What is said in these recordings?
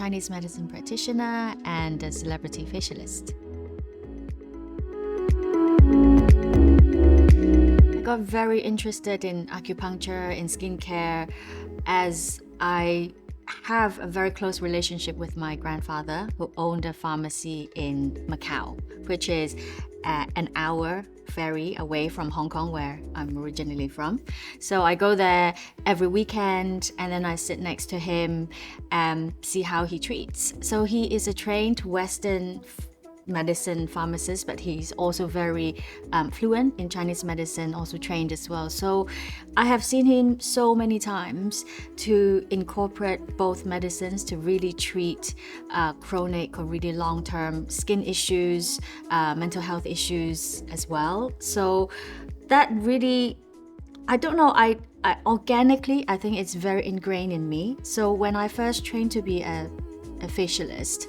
Chinese medicine practitioner and a celebrity facialist. I got very interested in acupuncture, in skincare, as I have a very close relationship with my grandfather, who owned a pharmacy in Macau, which is an hour ferry away from Hong Kong, where I'm originally from. So I go there every weekend, and then I sit next to him and see how he treats. So he is a trained Western medicine pharmacist, but he's also very fluent in Chinese medicine, also trained as well. So I have seen him so many times to incorporate both medicines to really treat chronic or really long-term skin issues, mental health issues as well. So that really, I don't know, I organically, I think it's very ingrained in me. So when I first trained to be a facialist,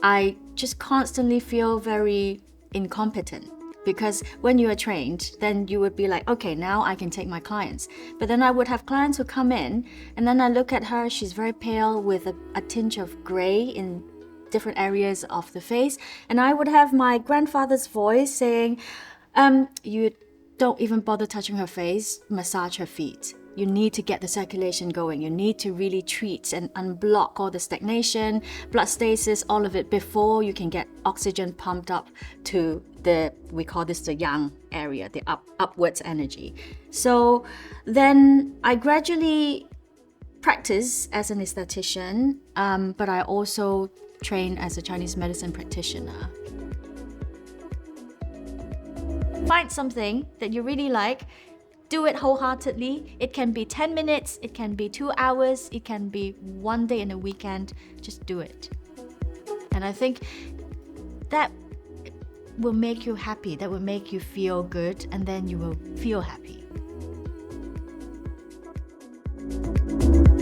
I just constantly feel very incompetent, because when you are trained, then you would be like, okay, now I can take my clients. But then I would have clients who come in, and then I look at her, she's very pale with a tinge of gray in different areas of the face. And I would have my grandfather's voice saying, you don't even bother touching her face, massage her feet. You need to get the circulation going. You need to really treat and unblock all the stagnation, blood stasis, all of it before you can get oxygen pumped up to we call this the yang area, the upwards energy. So then I gradually practice as an esthetician, but I also train as a Chinese medicine practitioner. Find something that you really like. Do it wholeheartedly. It can be 10 minutes, it can be 2 hours, it can be one day in a weekend. Just do it. And I think that will make you happy, that will make you feel good, and then you will feel happy.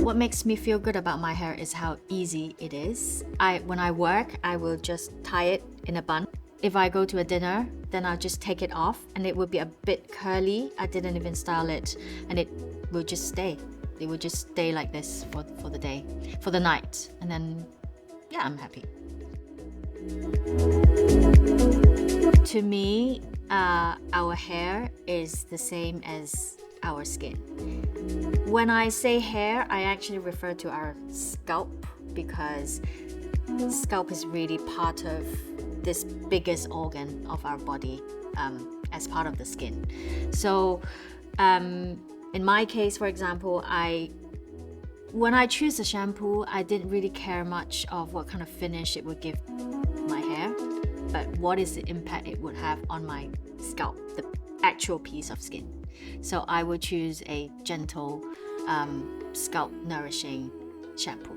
What makes me feel good about my hair is how easy it is. When I work, I will just tie it in a bun. If I go to a dinner, then I'll just take it off, and it will be a bit curly. I didn't even style it, and it will just stay. It will just stay like this for the day, for the night, and then, yeah, I'm happy. To me, our hair is the same as our skin. When I say hair, I actually refer to our scalp, because scalp is really part of this biggest organ of our body, as part of the skin. So in my case, for example, when I choose a shampoo, I didn't really care much of what kind of finish it would give my hair, but what is the impact it would have on my scalp, the actual piece of skin. So I would choose a gentle, scalp nourishing shampoo.